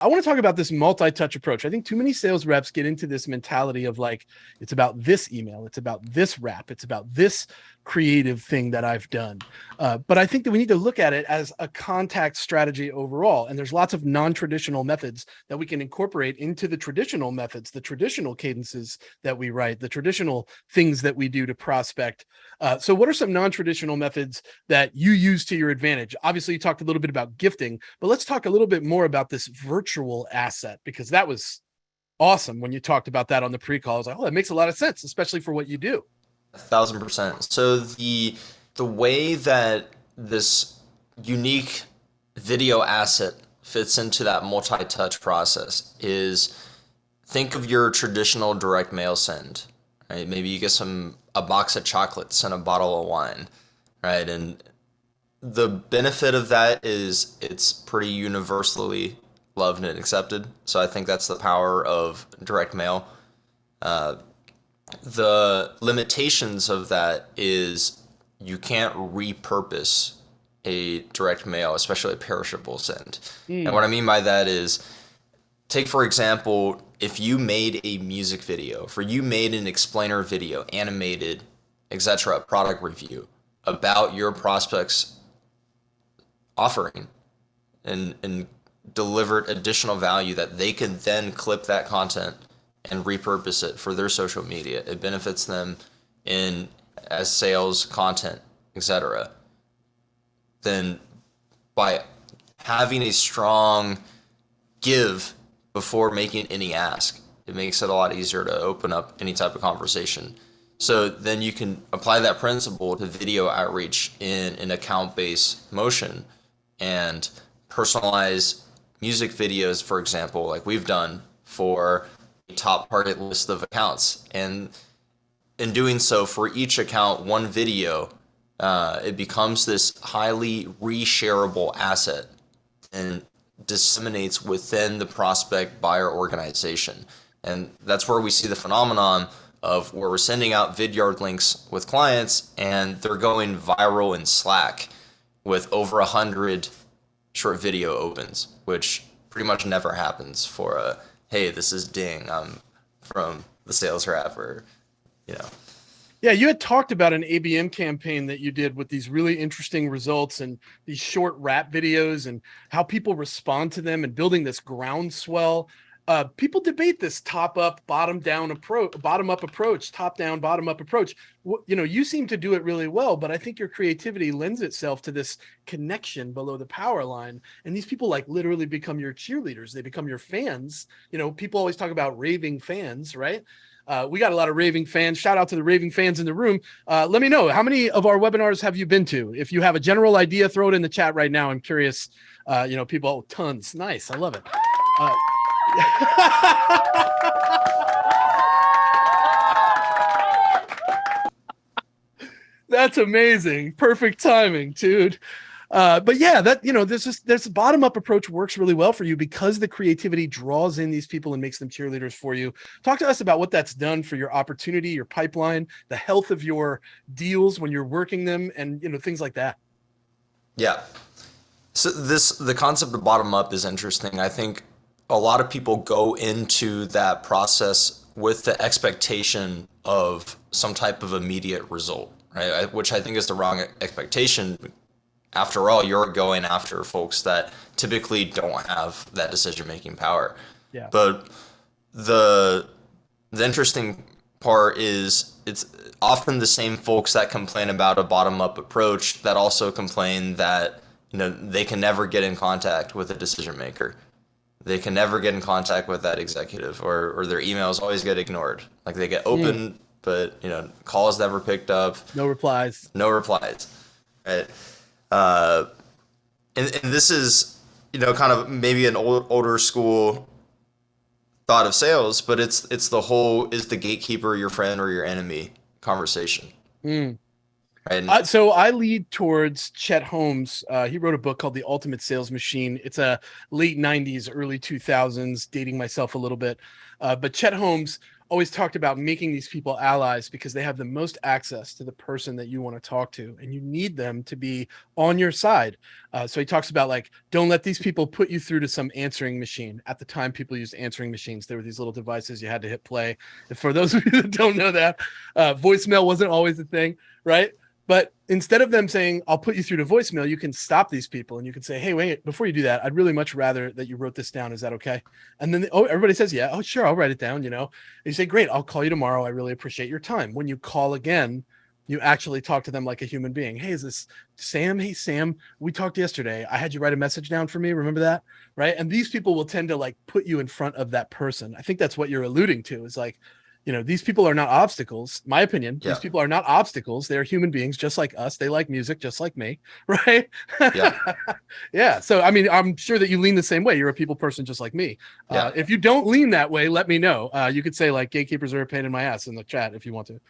I want to talk about this multi-touch approach. I think too many sales reps get into this mentality of like, it's about this email, it's about this wrap, it's about this creative thing that I've done. But I think that we need to look at it as a contact strategy overall. And there's lots of non-traditional methods that we can incorporate into the traditional methods, the traditional cadences that we write, the traditional things that we do to prospect. So what are some non-traditional methods that you use to your advantage? Obviously, you talked a little bit about gifting, but let's talk a little bit more about this virtual asset, because that was awesome when you talked about that on the pre-call. I was like, oh, that makes a lot of sense, especially for what you do. 1,000%. So the way that this unique video asset fits into that multi-touch process is, think of your traditional direct mail send, right? Maybe you get a box of chocolates and a bottle of wine, right? And the benefit of that is it's pretty universally loved and accepted. So I think that's the power of direct mail. The limitations of that is you can't repurpose a direct mail, especially a perishable send. And what I mean by that is, take for example, if you made a music video, if you made an explainer video, animated, etc., product review about your prospect's offering, and delivered additional value that they can then clip that content and repurpose it for their social media. It benefits them in as sales, content, etc. Then by having a strong give before making any ask, it makes it a lot easier to open up any type of conversation. So then you can apply that principle to video outreach in an account-based motion and personalize music videos, for example, like we've done for a top target list of accounts. And in doing so, for each account, one video, it becomes this highly reshareable asset and disseminates within the prospect buyer organization. And that's where we see the phenomenon of where we're sending out Vidyard links with clients and they're going viral in Slack with over 100 short video opens, which pretty much never happens for a, hey, this is Zheng, I'm from the sales rep, or, you know. Yeah, you had talked about an ABM campaign that you did with these really interesting results and these short rap videos and how people respond to them and building this groundswell. People debate this top up, bottom up approach, top down, bottom up approach. You know, you seem to do it really well, but I think your creativity lends itself to this connection below the power line. And these people like literally become your cheerleaders. They become your fans. You know, people always talk about raving fans, right? We got a lot of raving fans. Shout out to the raving fans in the room. Let me know, how many of our webinars have you been to? If you have a general idea, throw it in the chat right now. I'm curious. You know, people, oh, tons. Nice. I love it. That's amazing. Perfect timing, dude. But yeah, that, you know, this bottom up approach works really well for you because the creativity draws in these people and makes them cheerleaders for you. Talk to us about what that's done for your opportunity, your pipeline, the health of your deals when you're working them, and, you know, things like that. Yeah. So the concept of bottom up is interesting. I think a lot of people go into that process with the expectation of some type of immediate result, right? Which I think is the wrong expectation. After all, you're going after folks that typically don't have that decision-making power. Yeah. But the interesting part is it's often the same folks that complain about a bottom-up approach that also complain that, you know, they can never get in contact with a decision maker. They can never get in contact with that executive, or their emails always get ignored. Like they get open, but, you know, calls never picked up. No replies. No replies. Right. And this is, you know, kind of maybe an older school thought of sales, but it's the whole, is the gatekeeper your friend or your enemy conversation. Right. So I lead towards Chet Holmes. He wrote a book called The Ultimate Sales Machine. It's a late 90s, early 2000s, dating myself a little bit. But Chet Holmes always talked about making these people allies because they have the most access to the person that you want to talk to, and you need them to be on your side. So he talks about like, don't let these people put you through to some answering machine. At the time, people used answering machines. There were these little devices you had to hit play. And for those of you that don't know that, voicemail wasn't always a thing, right? But instead of them saying, I'll put you through to voicemail, you can stop these people and you can say, hey, wait, before you do that, I'd really much rather that you wrote this down. Is that okay? And then, everybody says, yeah. Oh, sure. I'll write it down. And you say, great, I'll call you tomorrow. I really appreciate your time. When you call again, you actually talk to them like a human being. Hey, is this Sam? Hey, Sam, we talked yesterday. I had you write a message down for me. Remember that? Right. And these people will tend to like put you in front of that person. I think that's what you're alluding to, is like, these people are not obstacles. My opinion, these people are not obstacles. They're human beings just like us. They like music just like me. Right. Yeah. Yeah. So, I mean, I'm sure that you lean the same way. You're a people person just like me. Yeah. If you don't lean that way, let me know. You could say like gatekeepers are a pain in my ass in the chat if you want to.